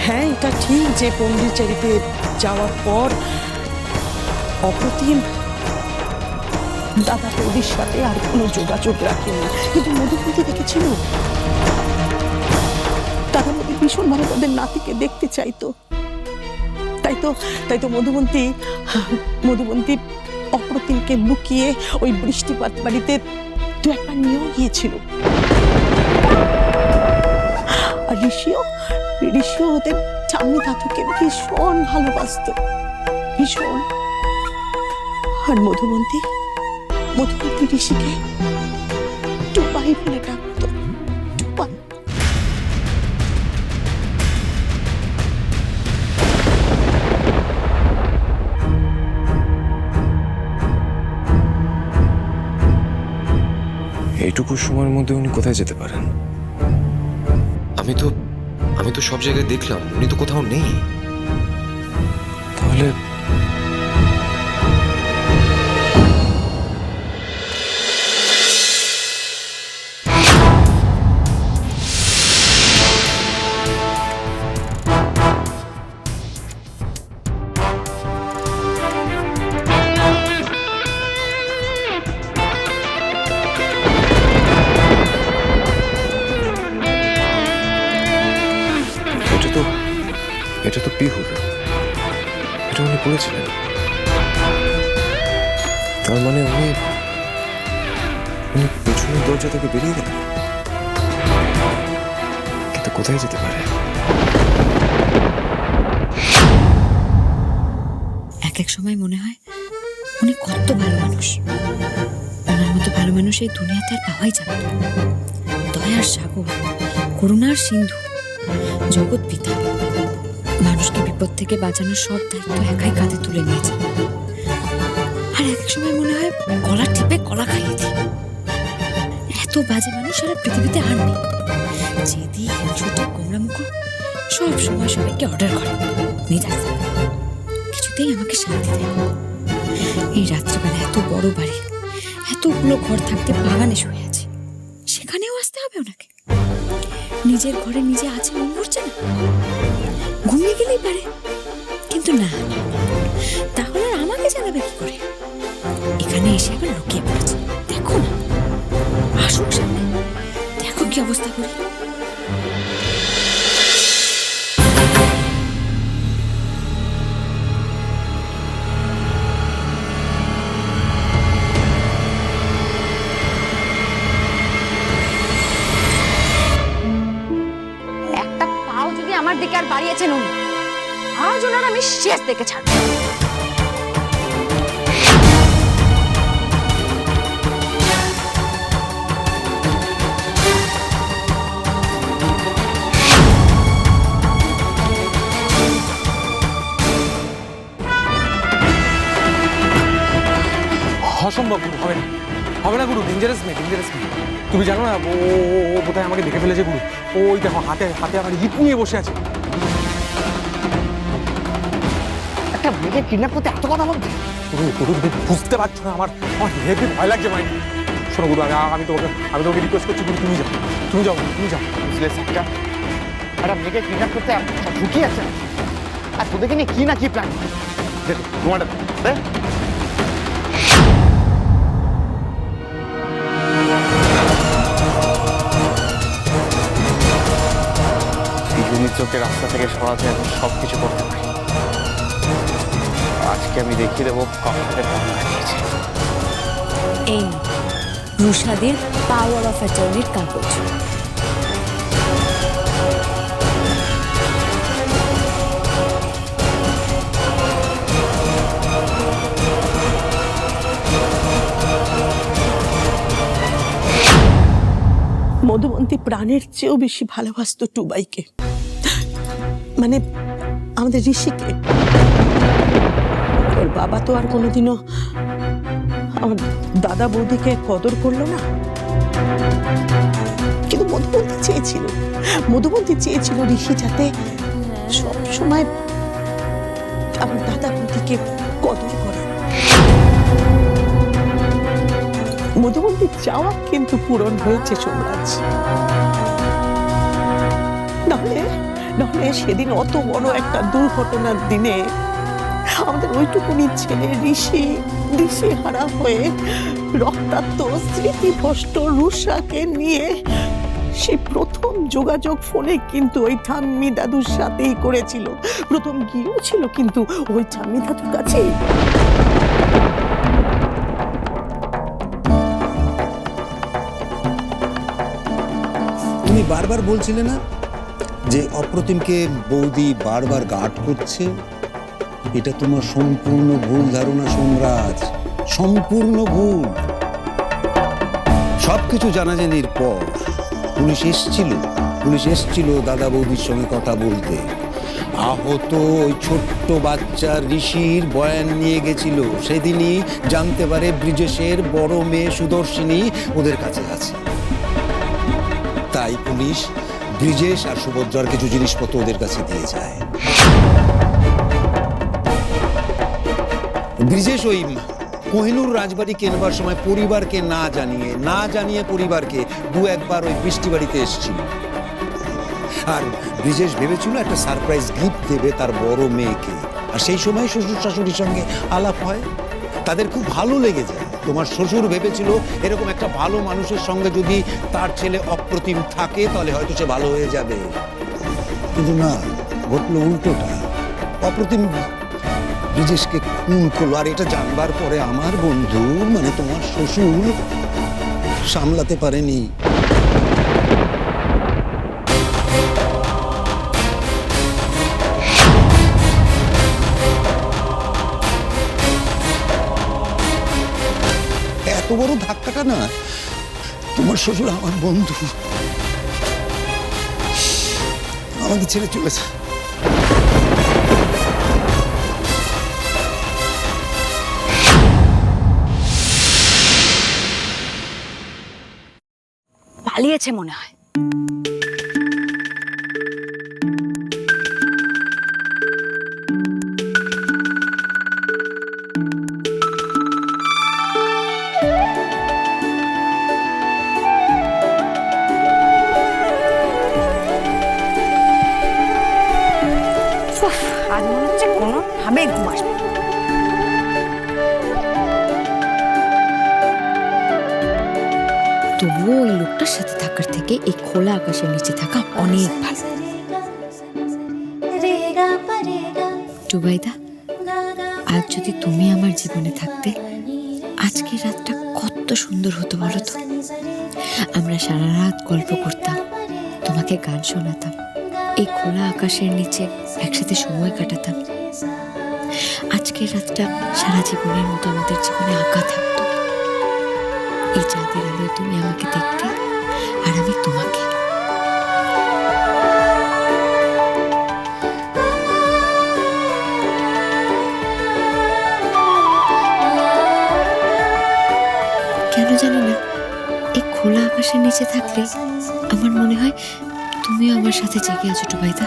হ্যাঁ, এটা ঠিক যে পন্ডিচেরিতে যাওয়ার পর অপ্রতিম দাদা বৌদির সাথে আর কোনো যোগাযোগ রাখেনি, কিন্তু মধুমতি দেখেছিল দাদা বৌদি ভীষণভাবে তাদের নাতিকে দেখতে চাইতো। তাই তো মধুমতি অপ্রতিমকে লুকিয়ে ওই বৃষ্টিপাত বাড়িতে দু একবার নিয়েও গিয়েছিল। আর ঋষিও ওদের ঠাম্মি দাদুকে ভীষণ ভালোবাসতো, ভীষণ। আর মধুমতি ঋষিকে টুপাই বলে ডাকতো, টুপাই। এইটুকু সময়ের মধ্যে উনি কোথায় যেতে পারেন? আমি তো সব জায়গায় দেখলাম, উনি তো কোথাও নেই। তাহলে এটা তো পিহুর, এটা উনি পড়েছিলেন। তার মানে উনি পেছনের দরজা থেকে বেরিয়ে গেলেন, কিন্তু কোথায় যেতে পারে? এক সময় মনে হয় উনি কত ভালো মানুষ। ওনার মতো ভালো মানুষ এই দুনিয়াতে আর পাওয়াই যাবে না। দয়ার সাগর, করুণার সিন্ধু, জগৎ পিতা, মানুষকে বিপদ থেকে বাঁচানোর সব দায়িত্ব একাই কাঁধে তুলে নিয়েছে। আর এক সময় মনে হয় গলা টিপে কলা খাইয়ে দিই। এত বাজে মানুষ সারা পৃথিবীতে আর নেই। জেদি, ছোট, গোমরামুখ সব সময় সবাইকে অর্ডার করে মেজাজ, কিছুতেই আমাকে শান্তি দেয়। এই রাত্রিবেলা এত বড় বাড়ি, এতগুলো ঘর থাকতে বাগানে শুয়ে আছে, সেখানেও আসতে হবে ওনাকে? নিজের ঘরে নিজে আছে মন করছে না? ঘুমিয়ে গেলেই পারে, কিন্তু না, তাহলে আর আমাকে জানাবে কি করে? এখানে এসে আবার লুকিয়ে পড়েছে। দেখো না, আসুক সামনে, দেখো কি অবস্থা করে। আমার দিকে আর বাড়িয়েছেন উনি, আজ ওনার আমি শেষ দেখে ছাড়ব। অসম্ভব গুরু, হবে না গুরু, ডেঞ্জারাস মেয়ে। তুমি জানো না ও বোধহয় আমাকে দেখে ফেলেছে গুরু। ওই দেখো হাতে আমার হিপ নিয়ে বসে আছে। একটা মেয়েকে কিডন্যাপ করতে এত কথা বলতে? গুরু তুমি বুঝতে পারছো না, আমার হেভি ভয় লাগছে ভাই। শোনো গুরু, আমি তোমাকে রিকোয়েস্ট করছি গুরু, তুমি যাও। বুঝলে একটা মেয়েকে কিডন্যাপ করতে ঢুকি আছে, আর তোদেরকে নিয়ে কি না কি প্ল্যান। দেখো তোমারটা চোখে রাস্তা থেকে সরাতে আমি সবকিছু করতে পারি। আজকে আমি দেখিয়ে দেবো কখন এই রুশাদের পাওয়ার অফ অ্যাটর্নির কাগজ। মধুমন্তী প্রাণের চেয়েও বেশি ভালোবাসতো টুবাইকে, মানে আমাদের ঋষিকে। ওর বাবা তো আর কোনোদিনও আমার দাদা বৌদিকে কদর করলো না, কিন্তু মধুমন্তী চেয়েছিল ঋষি যাতে সব সময় আমার দাদা বৌদিকে কদর করে। মধুমন্তীর চাওয়া কিন্তু পূরণ হয়েছে সোমরাজ। নাহলে সেদিন অত বড় একটা দুর্ঘটনার দিনে আমাদের ওইটুকুনি ছেলে ঋষি হারা হয়ে রক্তাক্ত স্মৃতিভ্রষ্ট রুষাকে নিয়ে সে প্রথম যোগাযোগ ফোনে কিন্তু ওই ঠাম্মি দাদুর সাথেই করেছিল। প্রথম গিয়েছিল কিন্তু ওই ঠাম্মি দাদুর কাছেই। তুমি বারবার বলছিলে না যে অপ্রতিমকে বৌদি বারবার গার্ড করছে? এটা তোমার সম্পূর্ণ ভুল ধারণা সোমরাজ, সম্পূর্ণ ভুল। সবকিছু জানাজানির পর পুলিশ এসছিল দাদা বৌদির সঙ্গে কথা বলতে। আহত ওই ছোট্ট বাচ্চা ঋষির বয়ান নিয়ে গেছিল। সেদিনই জানতে পারে ব্রিজেশের বড় মেয়ে সুদর্শিনী ওদের কাছে আছে। তাই পুলিশ ব্রিজেশ আর সুভদ্রার কিছু জিনিসপত্র ওদের কাছে দিয়ে যায়। ব্রিজেশ ওই কোহিনূর রাজবাড়ি কেনবার সময় পরিবারকে না জানিয়ে পরিবারকে দু একবার ওই বৃষ্টি বাড়িতে এসেছিল। আর ব্রিজেশ ভেবেছিল একটা সারপ্রাইজ গিফট দেবে তার বড় মেয়েকে। আর সেই সময় শ্বশুর শাশুড়ির সঙ্গে আলাপ হয়, তাদের খুব ভালো লেগে যায়। তোমার শ্বশুর ভেবেছিল এরকম একটা ভালো মানুষের সঙ্গে যদি তার ছেলে অপ্রতিম থাকে তাহলে হয়তো সে ভালো হয়ে যাবে, কিন্তু না, ঘটলো উল্টোটা। অপ্রতিম ব্রিজেশকে খুন করলো। আর এটা জানবার পরে আমার বন্ধু মানে তোমার শ্বশুর সামলাতে পারেনি। এত বড় ধাক্কাটা না, তোমার শ্বশুর আমার বন্ধু, আমাকে ছেড়ে চলেছে। পালিয়েছে মনে হয়। আজ মনে হচ্ছে কোনোভাবে ঘুম আসবে। তবুও ওই লোকটার সাথে থাকার থেকে এই খোলা আকাশের নিচে থাকা অনেক ভালো। জুবাইদা, আজ যদি তুমি আমার জীবনে থাকতে আজকের রাতটা কত সুন্দর হতো বলো তো। আমরা সারা রাত গল্প করতাম, তোমাকে গান শোনাতাম, এই খোলা আকাশের নিচে একসাথে সময় কাটাতাম। আজকের রাতটা সারা জীবনের মতো আমাদের জীবনে আঁকা থাকতো। এই চাঁদের আলোয় তুমি আমাকে দেখতে আর আমি তোমাকে। কেন জানি না, এই খোলা আকাশের নিচে থাকলে আমার মনে হয় তুমিও আমার সাথে জেগে আছো জুবাইদা।